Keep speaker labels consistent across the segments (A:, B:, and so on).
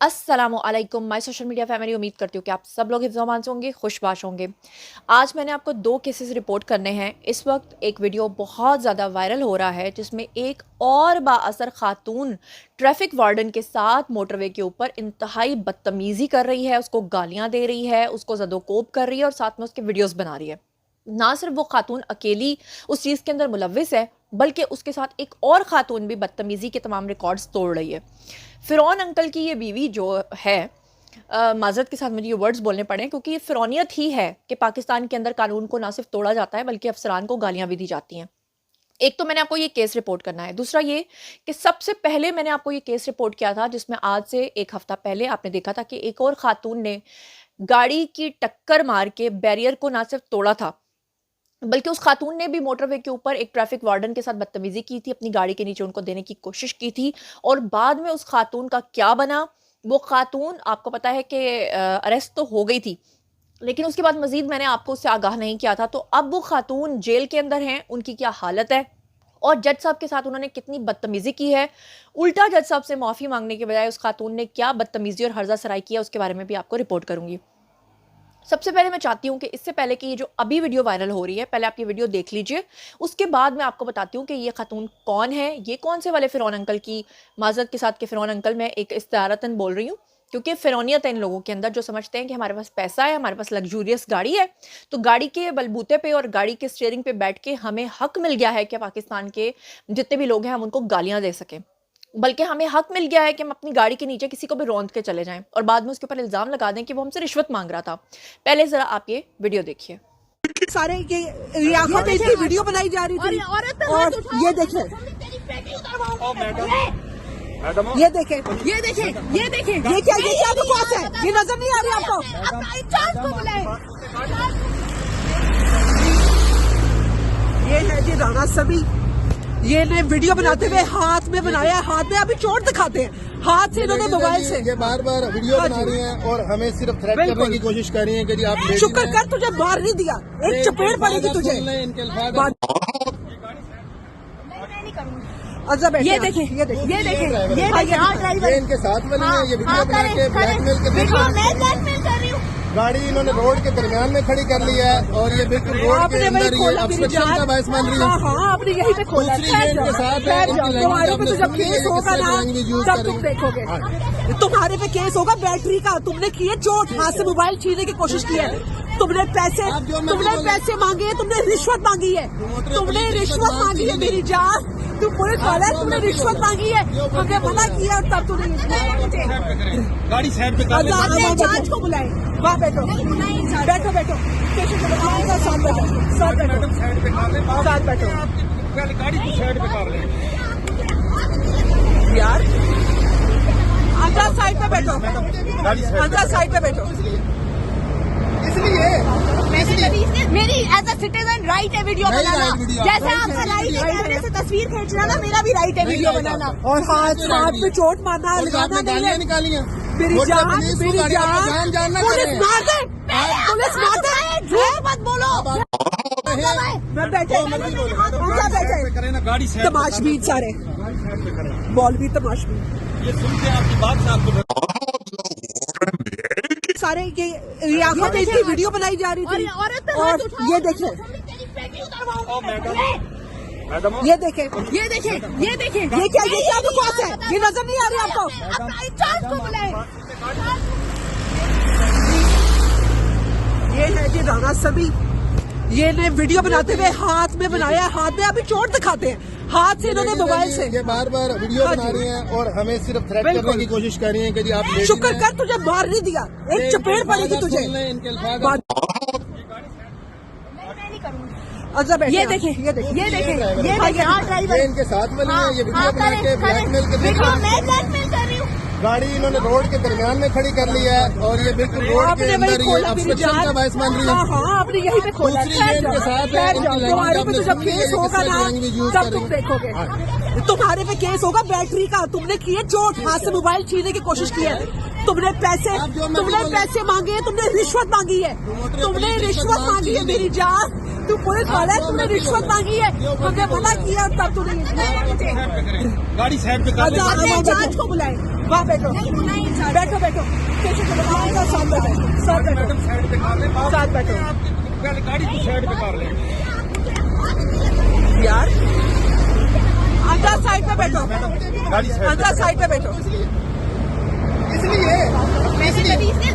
A: अस्सलामुअलैकुम my social media family. उम्मीद करती हूँ कि आप सब लोग हिफ्ज़-ओ-अमान से होंगे, खुशबाश होंगे। आज मैंने आपको 2 केसेस रिपोर्ट करने हैं। इस वक्त एक वीडियो बहुत ज़्यादा वायरल हो रहा है जिसमें एक और बाअसर खातून ट्रैफिक वार्डन के साथ मोटरवे के ऊपर इंतहाई बदतमीज़ी कर रही है, उसको गालियाँ दे रही है, उसको ज़दोकोब कर रही है और साथ में उसके वीडियोज़ बना रही है। ना सिर्फ वो खातून अकेली उस चीज़ के अंदर मुलव्विस है, बल्कि उसके साथ एक और खातून भी बदतमीज़ी के तमाम रिकॉर्ड्स तोड़ रही है। फ़िरौन अंकल की ये बीवी जो है, माज़रत के साथ मुझे ये वर्ड्स बोलने पड़े क्योंकि ये फ़िरौनियत ही है कि पाकिस्तान के अंदर कानून को ना सिर्फ तोड़ा जाता है बल्कि अफसरान को गालियाँ भी दी जाती हैं। एक तो मैंने आपको ये केस रिपोर्ट करना है, दूसरा ये कि सबसे पहले मैंने आपको ये केस रिपोर्ट किया था जिसमें आज से 1 हफ़्ता पहले आपने देखा था कि एक और खातून ने गाड़ी की टक्कर मार के बैरियर को ना सिर्फ तोड़ा था बल्कि उस खातून ने भी मोटरवे के ऊपर एक ट्रैफिक वार्डन के साथ बदतमीजी की थी, अपनी गाड़ी के नीचे उनको देने की कोशिश की थी। और बाद में उस खातून का क्या बना, वो खातून आपको पता है कि अरेस्ट तो हो गई थी, लेकिन उसके बाद मजीद मैंने आपको उससे आगाह नहीं किया था। तो अब वो खातून जेल के अंदर हैं, उनकी क्या हालत है और जज साहब के साथ उन्होंने कितनी बदतमीजी की है, उल्टा जज साहब से माफ़ी मांगने के बजाय उस खातून ने क्या बदतमीजी और हर्जा सराई किया, उसके बारे में भी आपको रिपोर्ट करूंगी। सबसे पहले मैं चाहती हूँ कि इससे पहले कि ये जो अभी वीडियो वायरल हो रही है, पहले आप ये वीडियो देख लीजिए, उसके बाद मैं आपको बताती हूँ कि ये खातून कौन है, ये कौन से वाले फ़िरौन अंकल की माज़रत के साथ के फ़िरौन अंकल मैं एक इस्तारतन बोल रही हूँ क्योंकि फ़िरौनियत है इन लोगों के अंदर जो समझते हैं कि हमारे पास पैसा है, हमारे पास लग्जूरियस गाड़ी है, तो गाड़ी के बलबूते पे और गाड़ी के स्टीयरिंग पे बैठ के हमें हक मिल गया है कि पाकिस्तान के जितने भी लोग हैं हम उनको गालियाँ दे सकें, बल्कि हमें हक मिल गया है कि हम अपनी गाड़ी के नीचे किसी को भी रौंद के चले जाएं और बाद में उसके ऊपर इल्ज़ाम लगा दें कि वो हमसे रिश्वत मांग रहा था। पहले ज़रा आप ये वीडियो देखिए।
B: सारे रियासत में इसकी वीडियो बनाई जा रही थी और ये देखें, ये देखें, ये देखें, ये देखें, ये क्या बकवास है, ये नजर नहीं आ रही आपको? ये है जी राना सभी, ये ने वीडियो बनाते हुए हाथ में बनाया, हाथ में अभी चोट दिखाते हैं, हाथ से इन्होंने मोबाइल से
C: ये बार बार वीडियो बना रही हैं और हमें सिर्फ थ्रेट करने की कोशिश कर रही हैं कि जी आप
B: शुक्र कर तुझे बाहर नहीं दिया, एक चपेट पड़ेगी तुझे। ये देखें, ये देखें, ये देखें,
C: ये इनके साथ वाली है, ये वीडियो बना के ब्लैकमेल कर रही हूँ। गाड़ी इन्होंने रोड के दरमियान में खड़ी कर ली है और ये बिल्कुल रोड के अंदर ये ऑब्स्ट्रक्शन का बायस बन रही है।
B: हाँ, आपने यही पे खोला।
C: इनके साथ है,
B: तुम्हारे पे तो जब केस होगा ना तब तुम देखोगे, तुम्हारे पे केस होगा बैटरी का, तुमने की है चोट, हाथ से मोबाइल छीनने की कोशिश की है, तुमने पैसे मांगे हैं, तुमने रिश्वत मांगी है, तुमने रिश्वत मांगी है मेरी जान, तुम पुलिस वाला है, तुमने रिश्वत मांगी है, हमने मना किया और तब तुमने
C: गाड़ी साइड पे
B: जांच को बुलाए, वहाँ बैठो बैठो बैठो, साथ बैठो, साथ बैठो, साथ बैठो
C: गाड़ी को साइड पे कर लें
B: यार, अंदर साइड पे बैठो, अंदर साइड पे बैठो।
C: इसलिए
D: मेरी एज अ सिटीजन राइट है वीडियो बनाना, जैसे आपका राइट है कैमरे से तस्वीर खींचना ना, मेरा भी राइट है वीडियो बनाना।
B: और हाथ पे चोट मारना लगाना नहीं है,
C: निकाली हैं,
B: मेरी जान, पुलिस मार दे, पुलिस मार दे,
D: झूठ मत बोलो।
B: मैं बैठे
C: गाड़ी
B: तमाशबीन सारे मौलवी तमाशबीन
C: ये सुनते आपकी बात से आपको
B: सारे ये रियासत में इसकी वीडियो बनाई जा रही थी और ये देखें, ये देखें, ये देखें, ये देखें, ये क्या बकवास है, ये नजर नहीं आ रही आपको? ये है जी राना सभी, ये ने वीडियो बनाते हुए हाथ में बनाया, हाथ में अभी चोट दिखाते हैं, हाथ से इन्होंने मोबाइल से
C: ये बार बार वीडियो बना रही हैं और हमें सिर्फ थ्रेट करने की कोशिश कर रही हैं कि जी आप
B: शुक्र कर तुझे बाहर नहीं दिया, एक चपेट पड़ेगी तुझे। ये देखें, ये देखें, ये देखें,
C: ये इनके साथ वाली है, ये वीडियो बना के ब्लैकमेल
D: कर रही हूँ।
C: गाड़ी इन्होंने रोड के दरमियान में खड़ी कर ली है और ये बिल्कुल रोड के अंदर ये ऑब्स्ट्रक्शन का बायस बन रही है।
B: हाँ, आपने यही पे खोला।
C: इनके साथ है,
B: तुम्हारे पे तो जब केस होगा ना तब तुम देखोगे, तुम्हारे पे केस होगा बैटरी का, तुमने की है चोट, हाथ से मोबाइल छीनने की कोशिश की है, तुमने पैसे मांगे हैं, तुमने रिश्वत मांगी है, तुमने रिश्वत मांगी है मेरी जान, तुम पुलिस वाला है, तुमने रिश्वत मांगी है, हमने मना किया और तब तुमने
C: गाड़ी साइड पे
B: जांच को बुलाए, वहाँ बैठो बैठो बैठो पीछे चलो साथ बैठो साथ बैठो साथ बैठो
C: गाड़ी की साइड पे कर लें
B: यार अंदर साइड पे बैठो अंदर साइड पे बैठो
C: इसलिए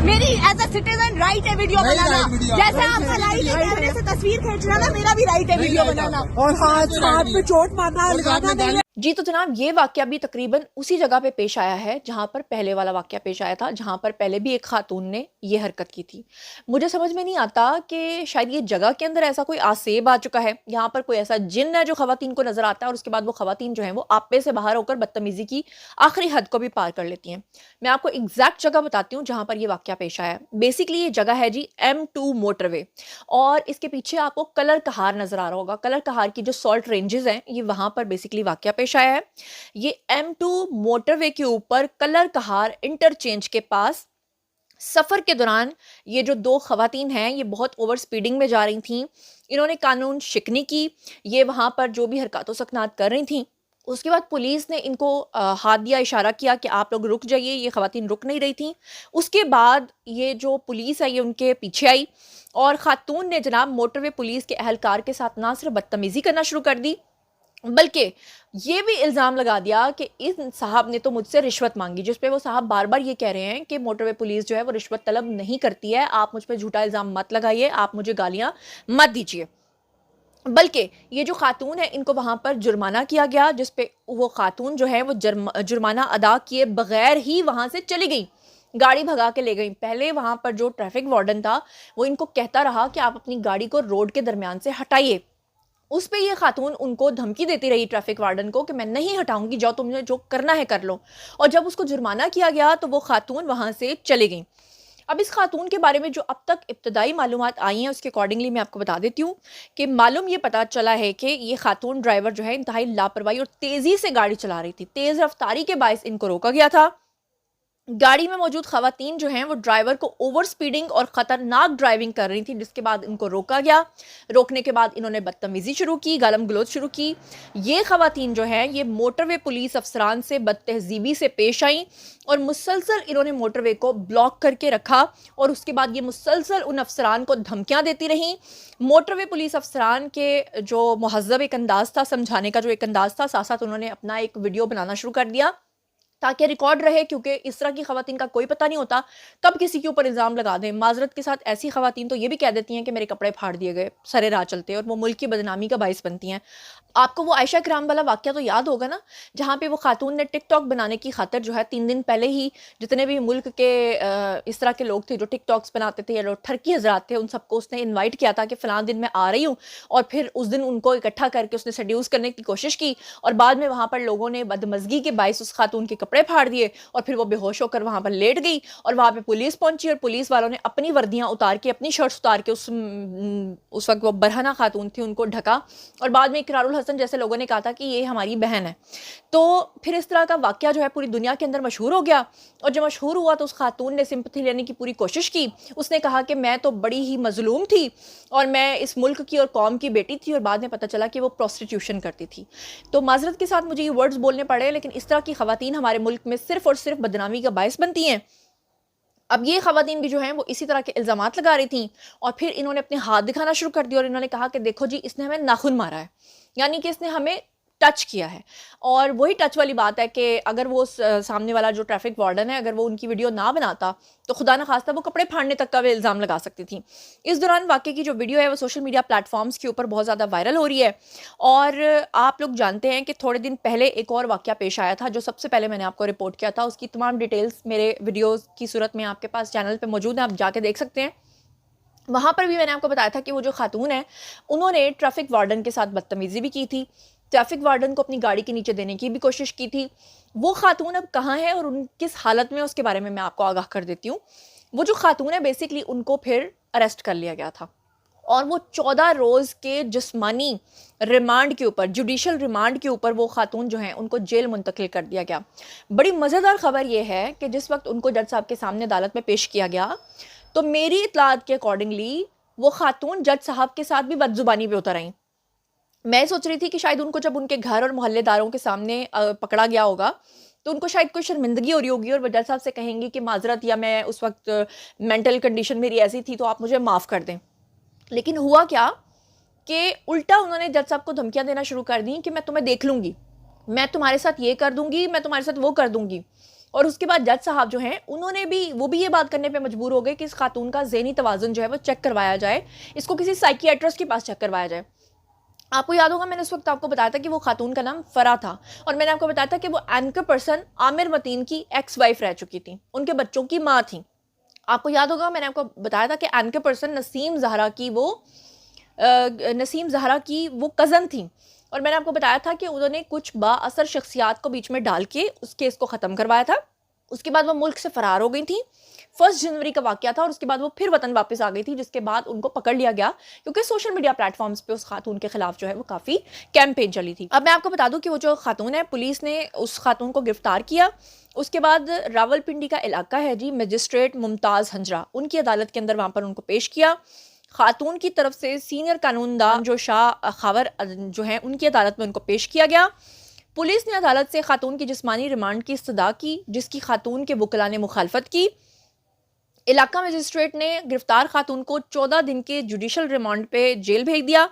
D: मेरी एज अ सिटीजन राइट है वीडियो
C: नहीं
D: बनाना।
C: right video,
D: जैसे
C: right
D: आपका
C: है
D: राइट है
C: video।
D: कैमरे से तस्वीर खींचना ना, मेरा भी राइट है वीडियो
C: right
D: बनाना।
B: और हाथ पे चोट मारना लगाना नहीं है।
A: जी तो जनाब ये वाकया भी तकरीबन उसी जगह पे पेश आया है जहां पर पहले वाला वाकया पेश आया था, जहां पर पहले भी एक खातून ने ये हरकत की थी। मुझे समझ में नहीं आता कि शायद ये जगह के अंदर ऐसा कोई आसेब आ चुका है, यहाँ पर कोई ऐसा जिन है जो खवातीन को नजर आता है और उसके बाद वो खवातीन जो है वो आपे से बाहर होकर बदतमीजी की आखिरी हद को भी पार कर लेती हैं। मैं आपको एग्जैक्ट जगह बताती हूँ जहां पर ये वाकया पेश आया है। बेसिकली ये जगह है जी M2 मोटरवे और इसके पीछे आपको कलर कहार नजर आ रहा होगा। कलर कहार की जो सॉल्ट रेंजेस हैं ये वहां पर बेसिकली वाकया पेश आया है। ये M2 मोटरवे के ऊपर कलर कहार इंटरचेंज के पास सफर के दौरान ये जो दो खवातीन हैं ये बहुत ओवर स्पीडिंग में जा रही थीं। इन्होंने कानून शिकनी की, ये वहां पर जो भी हरकत सकनात कर रही थीं। उसके बाद पुलिस ने इनको हाथ दिया, इशारा किया कि आप लोग रुक जाइए। ये खवातीन रुक नहीं रही थी। उसके बाद ये जो पुलिस है ये उनके पीछे आई और खातून ने जनाब मोटरवे पुलिस के अहलकार के साथ ना सिर्फ बदतमीजी करना शुरू कर दी बल्कि ये भी इल्ज़ाम लगा दिया कि इन साहब ने तो मुझसे रिश्वत मांगी, जिस पे वो साहब बार बार ये कह रहे हैं कि मोटरवे पुलिस जो है वो रिश्वत तलब नहीं करती है, आप मुझ पे झूठा इल्ज़ाम मत लगाइए, आप मुझे गालियां मत दीजिए। बल्कि ये जो खातून है इनको वहां पर जुर्माना किया गया, जिस पे वो खातून जो है वो जुर्माना अदा किए बगैर ही वहां से चली गई, गाड़ी भगा के ले गई। पहले वहां पर जो ट्रैफिक वार्डन था वो इनको कहता रहा कि आप अपनी गाड़ी को रोड के दरमियान से हटाइए। उस पे ये खातून उनको धमकी देती रही ट्रैफिक वार्डन को कि मैं नहीं हटाऊंगी, जाओ तुमने जो करना है कर लो। और जब उसको जुर्माना किया गया तो वो खातून वहां से चली गई। अब इस खातून के बारे में जो अब तक इब्तदाई मालूमात आई हैं उसके अकॉर्डिंगली मैं आपको बता देती हूँ कि मालूम ये पता चला है कि ये खातून ड्राइवर जो है इंतहाई लापरवाही और तेज़ी से गाड़ी चला रही थी। तेज़ रफ्तारी के बायस इनको रोका गया था। गाड़ी में मौजूद खवातीन जो हैं वो ड्राइवर को ओवर स्पीडिंग और ख़तरनाक ड्राइविंग कर रही थी, जिसके बाद इनको रोका गया। रोकने के बाद इन्होंने बदतमीज़ी शुरू की, गालम गलोच शुरू की। ये खवातीन जो हैं ये मोटरवे पुलिस अफसरान से बदतहजीबी से पेश आई और मुसलसल इन्होंने मोटरवे को ब्लॉक करके रखा और उसके बाद ये मुसलसल उन अफसरान को धमकियाँ देती रहीं। मोटरवे पुलिस अफसरान के जो महज़ब एक अंदाज़ था, समझाने का जो एक अंदाज़ था, साथ साथ उन्होंने अपना एक वीडियो बनाना शुरू कर दिया ताकि रिकॉर्ड रहे, क्योंकि इस तरह की खवातीन का कोई पता नहीं होता कब किसी के ऊपर इल्ज़ाम लगा दें। माजरत के साथ ऐसी खवातीन तो ये भी कह देती हैं कि मेरे कपड़े फाड़ दिए गए सरे राह चलते, और वो मुल्क की बदनामी का बाइस बनती हैं। आपको वो आयशा कराम वाला वाक़या तो याद होगा ना, जहाँ पे वो खातून ने टिकटॉक बनाने की खातिर जो है 3 दिन पहले ही जितने भी मुल्क के इस तरह के लोग थे जो टिकटॉक्स बनाते थे या जो ठरकी हजरात थे, उन सबको उसने इन्वाइट किया था कि फ़लाँ दिन मैं आ रही हूँ, और फिर उस दिन उनको इकट्ठा करके उसने सड्यूस करने की कोशिश की और बाद में वहाँ पर लोगों ने बदमज़गी के बायस उस खातून के कपड़े फाड़ दिए और फिर वो बेहोश होकर वहाँ पर लेट गई और वहाँ पे पुलिस पहुंची और पुलिस वालों ने अपनी वर्दियाँ उतार के, अपनी शर्ट्स उतार के उस वक्त वो बरहना खातून थी उनको ढका और बाद में इकरारुल हसन जैसे लोगों ने कहा था कि ये हमारी बहन है। तो फिर इस तरह का वाकया जो है पूरी दुनिया के अंदर मशहूर हो गया और जब मशहूर हुआ तो उस खातून ने सिंपैथी लेने की पूरी कोशिश की। उसने कहा कि मैं तो बड़ी ही मजलूम थी और मैं इस मुल्क की और कौम की बेटी थी, और बाद में पता चला कि वो प्रोस्टिट्यूशन करती थी। तो माजरत के साथ मुझे ये वर्ड्स बोलने पड़े, लेकिन इस तरह की खवातीन हमारे मुल्क में सिर्फ और सिर्फ बदनामी का बायस बनती हैं। अब ये खवातीन भी जो हैं वो इसी तरह के इल्ज़ामात लगा रही थी और फिर इन्होंने अपने हाथ दिखाना शुरू कर दिया और इन्होंने कहा कि देखो जी इसने हमें नाखून मारा है, यानी कि इसने हमें टच किया है। और वही टच वाली बात है कि अगर वो सामने वाला जो ट्रैफिक वार्डन है अगर वो उनकी वीडियो ना बनाता तो खुदा न खास्ता वो कपड़े फाड़ने तक का वे इल्ज़ाम लगा सकती थी। इस दौरान वाकई की जो वीडियो है वो सोशल मीडिया प्लेटफॉर्म्स के ऊपर बहुत ज़्यादा वायरल हो रही है। और आप लोग जानते हैं कि थोड़े दिन पहले एक और वाकया पेश आया था जो सबसे पहले मैंने आपको रिपोर्ट किया था। उसकी तमाम डिटेल्स मेरे वीडियोज़ की सूरत में आपके पास चैनल पर मौजूद हैं, आप जाके देख सकते हैं। वहाँ पर भी मैंने आपको बताया था कि वो जो खातून है उन्होंने ट्रैफिक वार्डन के साथ बदतमीज़ी भी की थी, ट्रैफिक वार्डन को अपनी गाड़ी के नीचे देने की भी कोशिश की थी। वो खातून अब कहाँ है और उन किस हालत में उसके बारे में मैं आपको आगाह कर देती हूँ। वो जो खातून है बेसिकली उनको फिर अरेस्ट कर लिया गया था और वो 14 रोज़ के जिस्मानी रिमांड के ऊपर, जुडिशल रिमांड के ऊपर वो खातून जो हैं उनको जेल मुंतकिल कर दिया गया। बड़ी मज़ेदार ख़बर ये है कि जिस वक्त उनको जज साहब के सामने अदालत में पेश किया गया तो मेरी इत्तलात के अकॉर्डिंगली वो खातून जज साहब के साथ भी बदजुबानी पे उतर आई। मैं सोच रही थी कि शायद उनको जब उनके घर और मोहल्लेदारों के सामने पकड़ा गया होगा तो उनको शायद कोई शर्मिंदगी हो रही होगी और वो जज साहब से कहेंगी कि माजरत, या मैं उस वक्त मेंटल कंडीशन मेरी ऐसी थी तो आप मुझे माफ़ कर दें। लेकिन हुआ क्या कि उल्टा उन्होंने जज साहब को धमकियाँ देना शुरू कर दी कि मैं तुम्हें देख लूँगी, मैं तुम्हारे साथ ये कर दूँगी, मैं तुम्हारे साथ वो कर दूँगी। और उसके बाद जज साहब जो हैं उन्होंने भी ये बात करने पे मजबूर हो गए कि इस खातून का ज़हनी तवाज़ुन जो है वो चेक करवाया जाए, इसको किसी साइकियाट्रिस्ट के पास चेक करवाया जाए। आपको याद होगा मैंने उस वक्त आपको बताया था कि वो खातून का नाम फरा था, और मैंने आपको बताया था कि वो एंकर पर्सन आमिर मतीन की एक्स वाइफ रह चुकी थी, उनके बच्चों की माँ थी। आपको याद होगा मैंने आपको बताया था कि एंकर पर्सन नसीम ज़हरा की वो कज़न थी, और मैंने आपको बताया था कि उन्होंने कुछ बाअसर शख्सियात को बीच में डाल के उस केस को ख़त्म करवाया था। उसके बाद वो मुल्क से फ़रार हो गई थी। 1 जनवरी का वाक़या था और उसके बाद वो फिर वतन वापस आ गई थी, जिसके बाद उनको पकड़ लिया गया क्योंकि सोशल मीडिया प्लेटफॉर्म्स पे उस खातून के खिलाफ जो है वो काफ़ी कैंपेन चली थी। अब मैं आपको बता दूं कि वो जो खातून है, पुलिस ने उस खातून को गिरफ्तार किया। उसके बाद रावलपिंडी का इलाका है जी, मजिस्ट्रेट मुमताज़ हंजरा, उनकी अदालत के अंदर वहाँ पर उनको पेश किया। खातून की तरफ से सीनियर कानूनदान जो शाह खावर जो हैं उनकी अदालत में उनको पेश किया गया। पुलिस ने अदालत से खातून की जिस्मानी रिमांड की इस्तदा की, जिसकी खातून के वकला ने मुखालफत की। इलाका मजिस्ट्रेट ने गिरफ्तार खातून को 14 दिन के जुडिशल रिमांड पे जेल भेज दिया।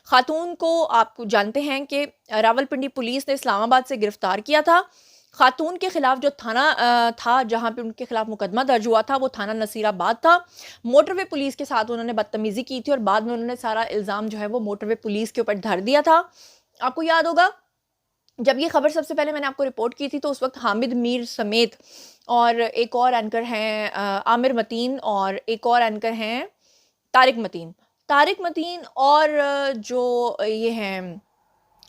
A: खातून को आप जानते हैं कि रावलपिंडी पुलिस ने इस्लामाबाद से गिरफ्तार किया था। खातून के खिलाफ जो थाना था जहां पे उनके खिलाफ मुकदमा दर्ज हुआ था वो थाना नसीराबाद था। मोटरवे पुलिस के साथ उन्होंने बदतमीजी की थी और बाद में उन्होंने सारा इल्ज़ाम जो है वो मोटरवे पुलिस के ऊपर धर दिया था। आपको याद होगा जब ये खबर सबसे पहले मैंने आपको रिपोर्ट की थी तो उस वक्त हामिद मीर समेत और एक और एंकर हैं आमिर मतीन, और एक और एंकर हैं तारिक मतीन और जो ये हैं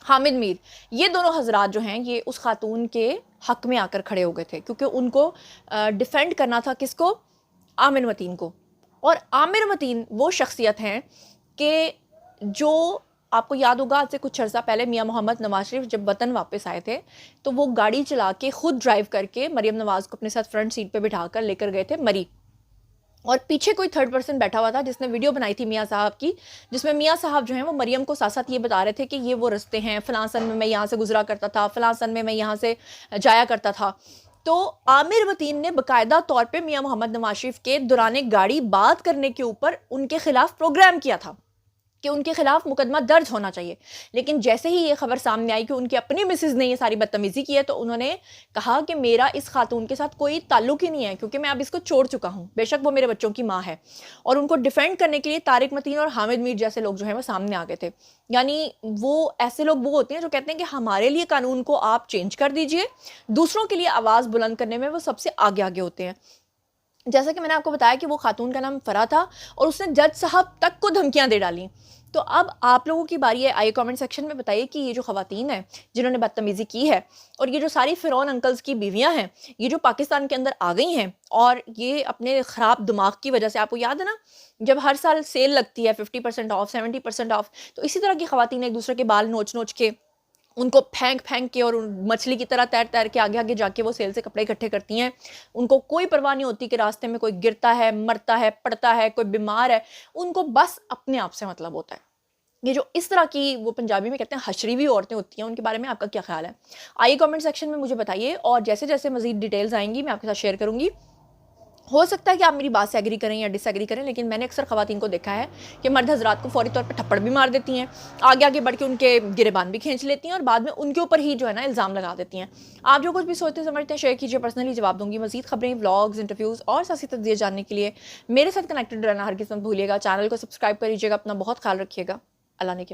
A: हामिद मीर, ये दोनों हजरात जो हैं ये उस खातून के हक में आकर खड़े हो गए थे क्योंकि उनको डिफेंड करना था किसको, आमिर मतीन को। और आमिर मतीन वो शख्सियत हैं कि जो आपको याद होगा आज से कुछ अर्सा पहले मियां मोहम्मद नवाज शरीफ जब वतन वापस आए थे तो वो गाड़ी चला के खुद ड्राइव करके मरियम नवाज को अपने साथ फ्रंट सीट पे बिठाकर लेकर गए थे मरी, और पीछे कोई थर्ड पर्सन बैठा हुआ था जिसने वीडियो बनाई थी मियां साहब की, जिसमें मियां साहब जो हैं वो मरियम को साथ साथ ये बता रहे थे कि ये वो रास्ते हैं, फलां सन में मैं यहाँ से गुजरा करता था, फलां सन में मैं यहाँ से जाया करता था। तो आमिर मतीन ने बाकायदा तौर पे मियां मोहम्मद नवाज शरीफ के दौरान गाड़ी बात करने के ऊपर उनके खिलाफ प्रोग्राम किया था कि उनके खिलाफ मुकदमा दर्ज होना चाहिए। लेकिन जैसे ही ये खबर सामने आई कि उनकी अपनी मिसेज ने ये सारी बदतमीजी की है तो उन्होंने कहा कि मेरा इस खातून के साथ कोई ताल्लुक ही नहीं है क्योंकि मैं अब इसको छोड़ चुका हूँ, बेशक वो मेरे बच्चों की माँ है। और उनको डिफेंड करने के लिए तारिक मतीन और हामिद मीर जैसे लोग जो हैं वो सामने आ गए थे। यानी वो ऐसे लोग वो होते हैं जो कहते हैं कि हमारे लिए कानून को आप चेंज कर दीजिए, दूसरों के लिए आवाज़ बुलंद करने में वो सबसे आगे आगे होते हैं। जैसा कि मैंने आपको बताया कि वो खातून का नाम फरा था और उसने जज साहब तक को धमकियां दे डाली। तो अब आप लोगों की बारी है, आइए कमेंट सेक्शन में बताइए कि ये जो ख़वातीन हैं जिन्होंने बदतमीज़ी की है और ये जो सारी फ़िरौन अंकल्स की बीवियां हैं, ये जो पाकिस्तान के अंदर आ गई हैं और ये अपने ख़राब दिमाग की वजह से, आपको याद है ना जब हर साल सेल लगती है 50% ऑफ 70% ऑफ, तो इसी तरह की ख़वातीन एक दूसरे के बाल नोच नोच के, उनको फेंक के और मछली की तरह तैर के आगे आगे जाके वो सेल से कपड़े इकट्ठे करती हैं। उनको कोई परवाह नहीं होती कि रास्ते में कोई गिरता है, मरता है, पड़ता है, कोई बीमार है, उनको बस अपने आप से मतलब होता है। ये जो इस तरह की वो पंजाबी में कहते हैं हशरी हुई औरतें होती हैं, उनके बारे में आपका क्या ख्याल है? आइए कमेंट सेक्शन में मुझे बताइए और जैसे जैसे मज़ीद डिटेल्स आएंगी मैं आपके साथ शेयर करूँगी। हो सकता है कि आप मेरी बात से एग्री करें या डिसएग्री करें, लेकिन मैंने अक्सर ख़वातीन को देखा है कि मर्द हजरात को फौरी तौर पर थप्पड़ भी मार देती हैं, आगे आगे बढ़ के उनके गिरेबान भी खींच लेती हैं और बाद में उनके ऊपर ही जो है ना इल्ज़ाम लगा देती हैं। आप जो कुछ भी सोचते समझते हैं शेयर कीजिए, पर्सनली जवाब दूंगी। मज़ीद खबरें, व्लॉग्स, इंटरव्यूज़ और सियासी तज्ज़िये जानने के लिए मेरे साथ कनेक्टेड रहना हरगिज़ मत भूलिएगा। चैनल को सब्सक्राइब कर लीजिएगा। अपना बहुत ख्याल रखिएगा। अल्लाह ने